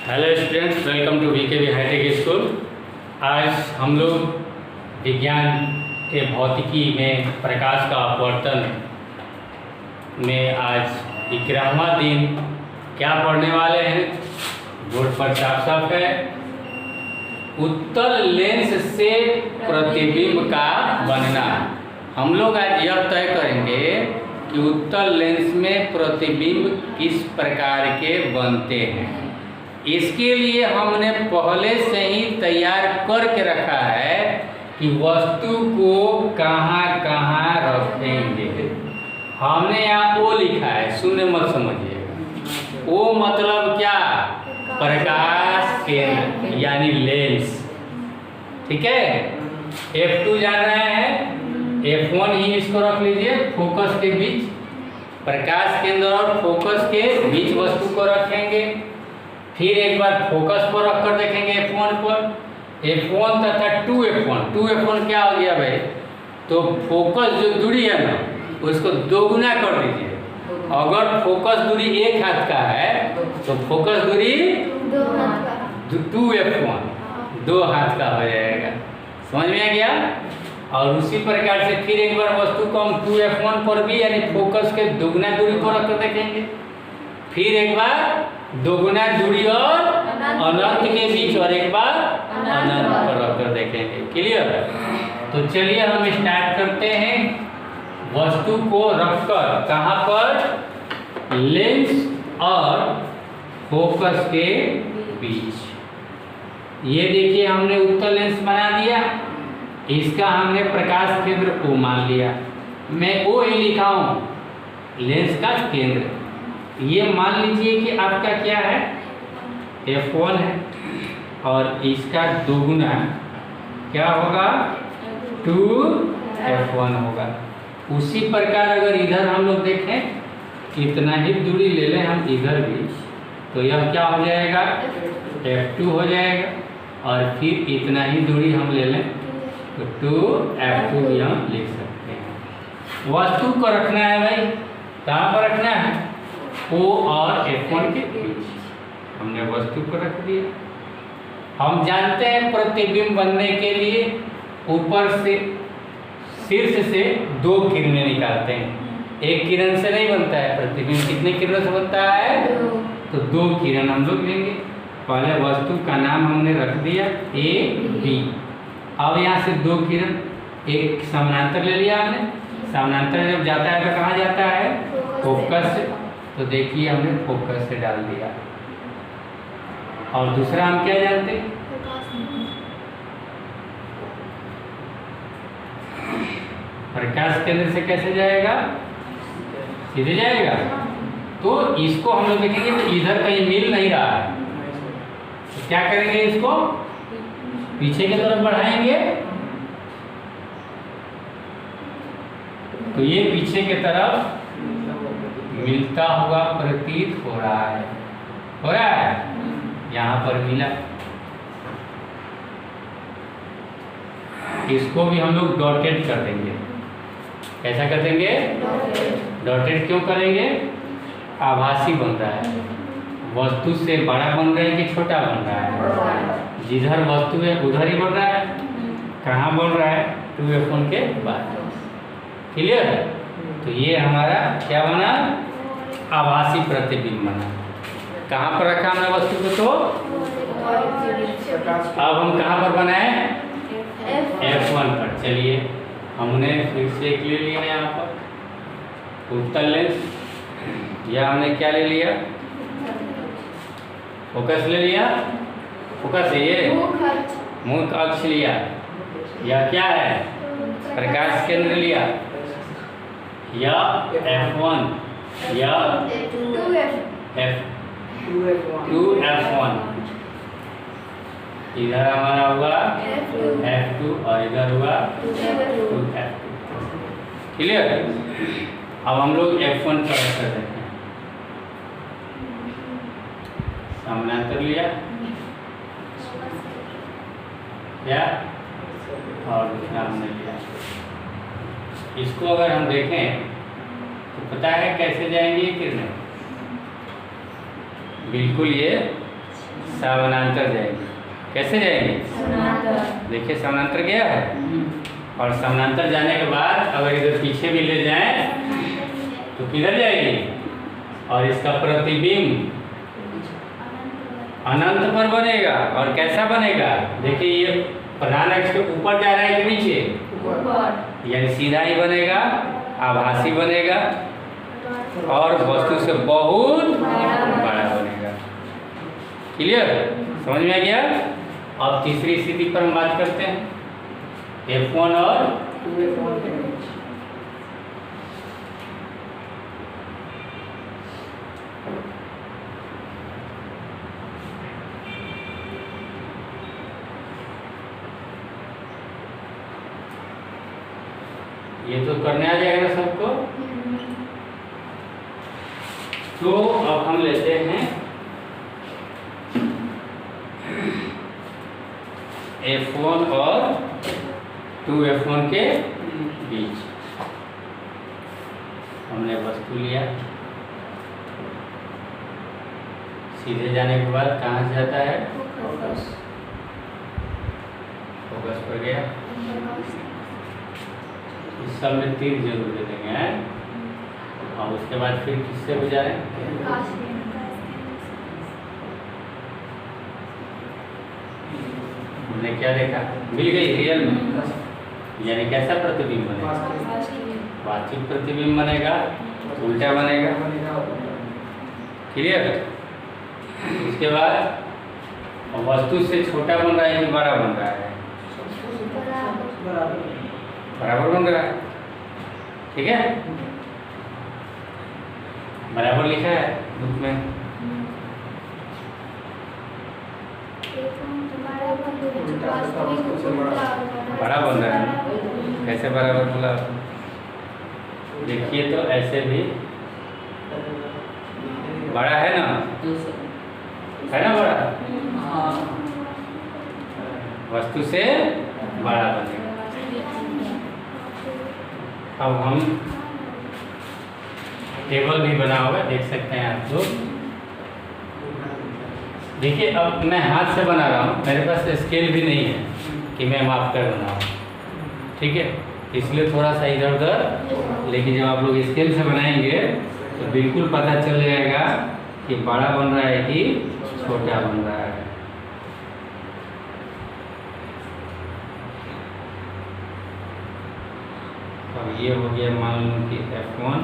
Hello students, welcome to VKV hitech school. आज हम लोग विज्ञान के भौतिकी में प्रकाश का अपवर्तन में आज 11वां दिन क्या पढ़ने वाले हैं। बोर्ड पर साफ साफ है, उत्तल लेंस से प्रतिबिंब का बनना। हम लोग आज यह तय करेंगे कि उत्तल लेंस में प्रतिबिंब किस प्रकार के बनते हैं। इसके लिए हमने पहले से ही तैयार करके रखा है कि वस्तु को कहाँ कहाँ रखेंगे। हमने यहाँ ओ लिखा है, शून्य मत समझिएगा। ओ मतलब क्या? प्रकाश केंद्र यानी लेंस। ठीक है, F2 जान रहे हैं, F1 ही इसको रख लीजिए। फोकस के बीच, प्रकाश केंद्र और फोकस के बीच वस्तु को रखेंगे। फिर एक बार फोकस पर रखकर देखेंगे F1 पर, F1 तथा 2F1। 2F1 क्या हो गया भाई? तो फोकस जो दूरी है ना, उसको दोगुना कर दीजिए। अगर फोकस दूरी एक हाथ का है तो फोकस दूरी 2F1 दो हाथ का हो जाएगा। समझ में आ गया? और उसी प्रकार से फिर एक बार वस्तु को हम 2F1 पर भी यानी फोकस के दोगुना दूरी को रखकर देखेंगे। फिर एक बार दोगुना दूरी और अनंत के बीच, और एक बार अनंत पर रखकर देखेंगे। क्लियर? तो चलिए हम स्टार्ट करते हैं। वस्तु को रखकर कहाँ पर? लेंस और फोकस के बीच। ये देखिए, हमने उत्तल लेंस बना दिया। इसका हमने प्रकाश केंद्र O मान लिया। मैं O ही लिखा हूँ, लेंस का केंद्र। ये मान लीजिए कि आपका क्या है? F1 है, और इसका दोगुना क्या होगा? 2F1 होगा। उसी प्रकार अगर इधर हम लोग देखें, इतना ही दूरी ले लें हम इधर भी, तो यह क्या हो जाएगा? F2 हो जाएगा। और फिर इतना ही दूरी हम ले लें तो 2F2 भी हम लिख सकते हैं। वस्तु को रखना है भाई, कहाँ पर रखना है? O और F1 के बीच। हमने वस्तु को रख दिया। हम जानते हैं प्रतिबिंब बनने के लिए ऊपर से, शीर्ष से दो किरणें निकालते हैं। एक किरण से नहीं बनता है प्रतिबिंब। कितने किरणों से बनता है? तो दो किरण हम लोग लेंगे। पहले वस्तु का नाम हमने रख दिया A, B। अब यहाँ से दो किरण, एक समानांतर ले लिया हमने। समानांतर जब जाता है तो कहाँ जाता है? फोकस से। तो देखिए हमने फोकस से डाल दिया। और दूसरा हम क्या जानते हैं? प्रकाश केंद्र से कैसे जाएगा? सीधे जाएगा। तो इसको हम लोग देखेंगे तो इधर कहीं मिल नहीं रहा है, तो क्या करेंगे? इसको पीछे की तरफ बढ़ाएंगे, तो ये पीछे की तरफ मिलता हुआ प्रतीत हो रहा है। हो रहा है? यहाँ पर मिला। इसको भी हम लोग डॉटेड कर देंगे। कैसा कर देंगे? डॉटेड क्यों करेंगे? आभासी बन रहा है। वस्तु से बड़ा बन रहा है कि छोटा बन रहा है? जिधर वस्तु है उधर ही बन रहा है। कहाँ बन रहा है? 2F1 के बाद। क्लियर है? तो ये हमारा क्या बना? आभासी प्रतिबिंब बना। कहाँ पर रखा हमने वस्तु को? तो अब हम कहाँ पर बनाए? F1 पर। चलिए हमने फिर से एक ले लिया यहाँ पर उत्तल लेंस, या हमने क्या ले लिया? फोकस ले लिया। फोकस है ये, मुख अक्ष लिया, या क्या है? प्रकाश केंद्र लिया, या F1 या 2F1। इधर हमारा हुआ F2 और इधर हुआ 2F2। क्लियर? अब हम लोग F1 पर कर देते हैं। समानांतर लिया या, और दूसरा हमने लिया। इसको अगर हम देखें तो पता है कैसे जाएंगे किरणें? बिल्कुल ये समानांतर जाएगी। कैसे जाएगी? देखिए समानांतर गया है, और समानांतर जाने के बाद अगर इधर पीछे भी ले जाएं तो किधर जाएगी? और इसका प्रतिबिंब अनंत पर बनेगा। और कैसा बनेगा? देखिए ये प्रधान अक्ष के ऊपर जा रहा है कि नीचे? ऊपर। यानी सीधा ही बनेगा, आभासी बनेगा, और वस्तु से बहुत बड़ा बनेगा। क्लियर? समझ में आ गया? अब तीसरी स्थिति पर हम बात करते हैं, F1 और 2F1 के बीच। ये तो करने आ जाएगा ना सबको। तो अब हम लेते हैं F1 और 2F1 के बीच। हमने वस्तु लिया, सीधे जाने के बाद कहाँ से जाता है? फोकस पर गया। इस सब में तीर जरूर दे देंगे हैं, और उसके बाद फिर किससे गुजारें? हमने क्या देखा? मिल गई रियल में। यानी कैसा प्रतिबिंब बनेगा? वास्तविक प्रतिबिंब बनेगा, उल्टा बनेगा। क्लियर? उसके बाद वस्तु से छोटा बन रहा है कि बड़ा बन रहा है? बराबर बन रहा है। ठीक है, बराबर लिखा है बुक में। बड़ा बन रहा है। कैसे बराबर बोला? देखिए तो ऐसे भी बड़ा है ना? है ना बड़ा? वस्तु से बड़ा बनेगा। अब हम टेबल भी बना होगा, देख सकते हैं आप लोग। देखिए अब मैं हाथ से बना रहा हूँ, मेरे पास स्केल भी नहीं है कि मैं माप कर बनाऊँ। ठीक है, इसलिए थोड़ा सा इधर उधर, लेकिन जब आप लोग स्केल से बनाएंगे तो बिल्कुल पता चल जाएगा कि बड़ा बन रहा है कि छोटा बन रहा है। अब ये हो गया मान लो कि F1,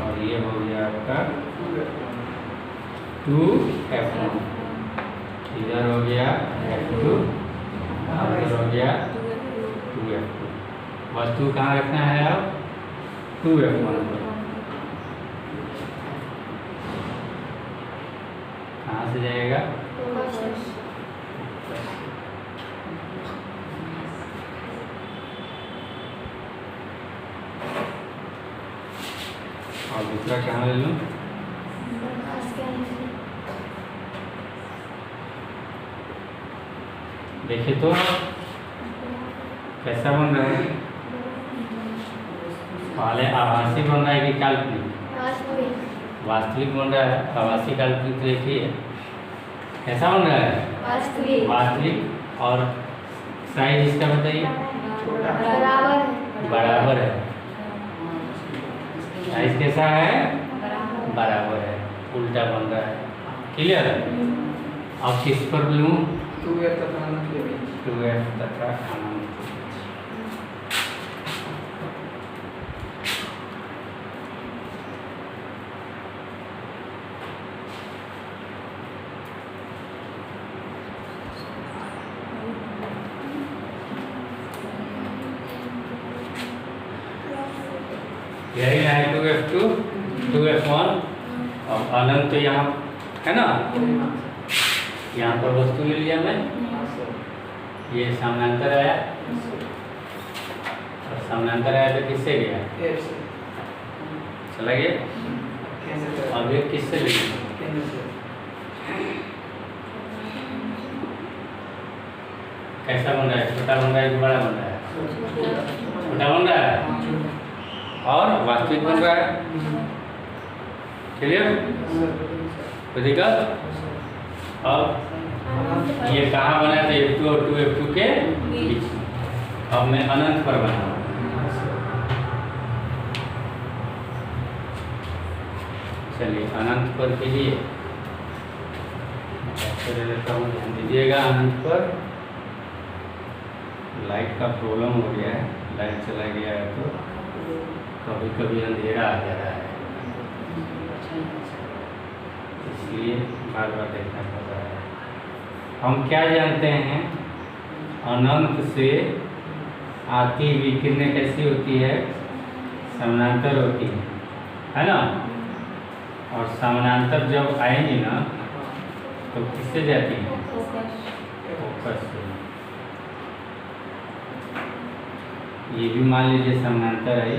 और ये हो गया आपका 2F1। इधर हो गया F2, इधर हो गया 2F2। वस्तु कहाँ रखना है अब? 2F1 पर। कहाँ से जाएगा? और दूसरा कहाँ ले लूँ? देखिए तो कैसा बन रहा है? पहले आभासी बन रहा है कि काल्पनिक? वास्तविक बन रहा है। आभासी काल्पनिक तो एक ही है। कैसा बन रहा है? वास्तविक। और साइज इसका बताइए? बराबर है। साइज कैसा है? बराबर है, उल्टा बन रहा है। क्लियर? अब किस पर लूँ? 2F तथा अनंत के बीच। 2F तथा अनंत। यही है 2F2, 2F1। और अनंत तो यहाँ है ना? यहाँ पर वस्तु ले लिया मैं, ये समानांतर आया, और समानांतर आया तो किससे गया? चला गया। अब ये किससे ले लिया? कैसा बन रहा है? छोटा बन रहा है कि बड़ा बन रहा है? छोटा बन रहा है, और वास्तविक बन रहा है। क्लियर? कोई दिक्कत? कहाँ बना था? F2 और 2F2 के बीच में। अब मैं अनंत पर बनाऊँ। चलिए अनंत पर के लिए ले लेता हूँ, ध्यान दीजिएगा। अनंत पर लाइट का प्रॉब्लम हो गया है, लाइट चला गया है तो कभी कभी अंधेरा आ जा रहा है, इसलिए बार बार देखना पड़ रहा है। हम क्या जानते हैं? अनंत से आती हुई किरणें कैसी होती है? समानांतर होती है ना? और समानांतर जब आएंगी ना तो किससे जाती है? फोकस से। ये भी मान लीजिए समानांतर है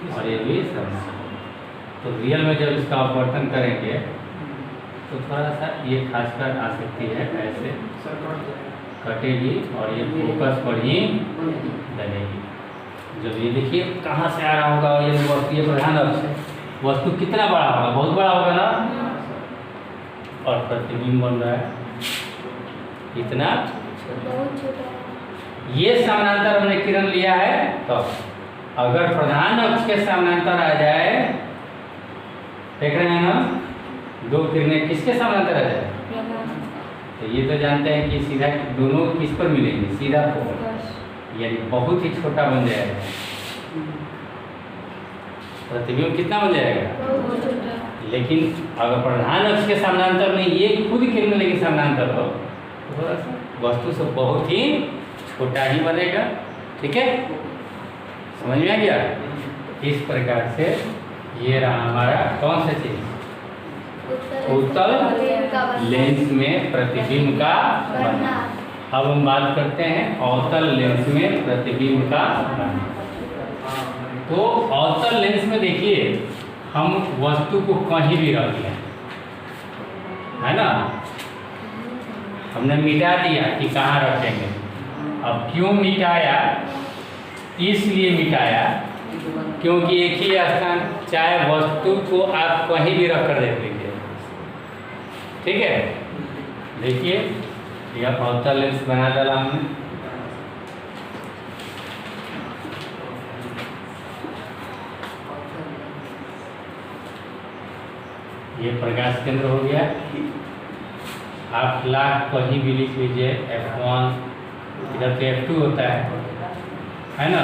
और ये भी समानांतर। तो रियल में जब इसका अपवर्तन करेंगे तो थोड़ा सा ये खासकर आ सकती है, ऐसे कटेगी और ये फोकस पर ही लगेगी। जब ये देखिए कहाँ से आ रहा होगा, ये वस्तु, ये प्रधान अक्ष है, वस्तु कितना बड़ा होगा? बहुत बड़ा होगा ना? और प्रतिबिंब बन रहा है इतना बहुत छोटा। ये समानांतर हमने किरण लिया है, तो अगर प्रधान अक्ष के समानांतर आ जाए, देख रहे हैं ना, दो किरणें किसके समानांतर आ जाए? तो ये तो जानते हैं कि सीधा दोनों किस पर मिलेंगे? सीधा फोकस, यानी बहुत ही छोटा बन जाएगा। प्रतिबिंब कितना बन जाएगा? लेकिन अगर प्रधान अक्ष के समानांतर में ये खुद किरण लेके समानांतर हो तो थोड़ा सा वस्तु से बहुत ही छोटा ही बनेगा। ठीक है, समझ में आ गया? इस प्रकार से ये रहा हमारा कौन सा चीज? उत्तल लेंस में प्रतिबिंब का बनना। अब हम बात करते हैं अवतल लेंस में प्रतिबिंब का बनना। तो अवतल लेंस में देखिए हम वस्तु को कहीं भी रख दिया है ना, हमने मिटा दिया कि कहाँ रखेंगे। अब क्यों मिटाया? इसलिए मिटाया क्योंकि एक ही स्थान, चाहे वस्तु को आप कहीं भी रख कर देख लीजिए। ठीक है, देखिए यह अवतल लेंस बना डाला हमने। ये प्रकाश केंद्र हो गया। आप लाख कहीं भी लिख लीजिए F1, इधर तो F2 होता है ना,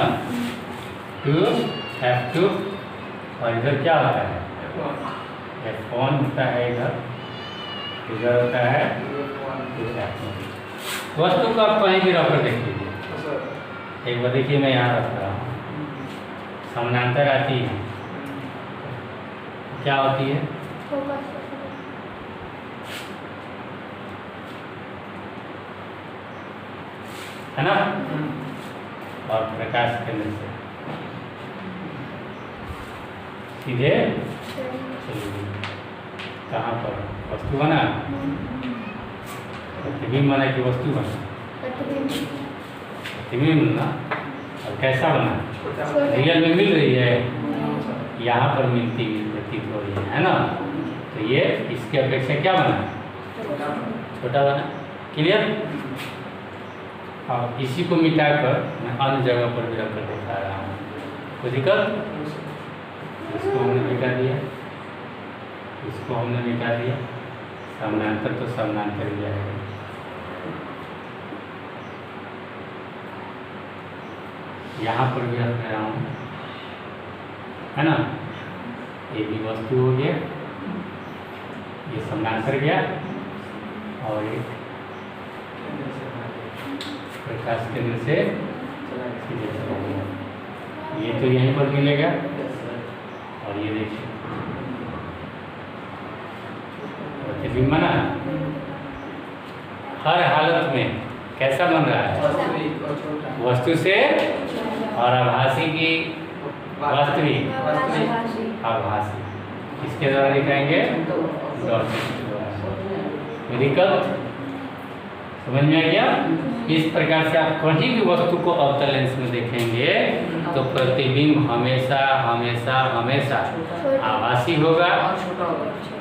2 F2, और इधर क्या होता है? F1 होता है, इधर होता है 2 F1। वस्तु को आप कहीं भी रखकर देख लीजिए। एक बार देखिए मैं यहाँ रख रहा हूँ, समानांतर आती है, क्या होती है? है ना? और प्रकाश केंद्र से सीधे कहाँ पर वस्तु बना? प्रतिबिंब बना कि वस्तु बना? प्रतिबिंब ना। और कैसा बना? रियल में मिल रही है, यहाँ पर मिलती हुई प्रतीत हो रही है ना? तो ये इसके अपेक्षा क्या बना? छोटा बना। क्लियर? अब इसी को मिटाकर मैं अन्य जगह पर भी रखकर दिखा रहा हूँ, कोई दिक्कत? इसको हमने मिटा दिया, इसको हमने मिटा दिया, समानांतर तो समानांतर ही आएगा। यहाँ पर भी रख रहा हूँ, है ना? ये भी वस्तु हो गया, ये समानांतर गया, और एक प्रकाश केंद्र से सीधे चला गया। ये तो यहीं पर मिलेगा, और ये देखिए प्रतिबिंब बना। हर हालत में कैसा बन रहा है? वस्तु से, और आभासी की वास्तविक, आभासी किसके द्वारा दिखाएंगे? दिक्कत समझ में आ गया? इस प्रकार से आप कहीं भी वस्तु को अवतल लेंस में देखेंगे तो प्रतिबिंब हमेशा हमेशा हमेशा आभासी होगा,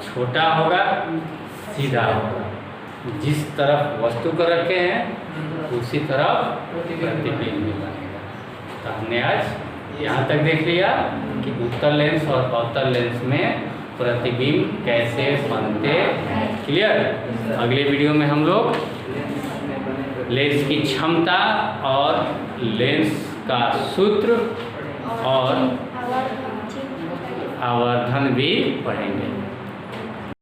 छोटा होगा, सीधा होगा। जिस तरफ वस्तु को रखे हैं उसी तरफ प्रतिबिंब भी बनेगा। तो हमने आज यहाँ तक देख लिया कि उत्तल लेंस और अवतल लेंस में प्रतिबिंब कैसे बनते हैं। क्लियर। अगले वीडियो में हम लोग लेंस की क्षमता और लेंस का सूत्र और आवर्धन भी पढ़ेंगे।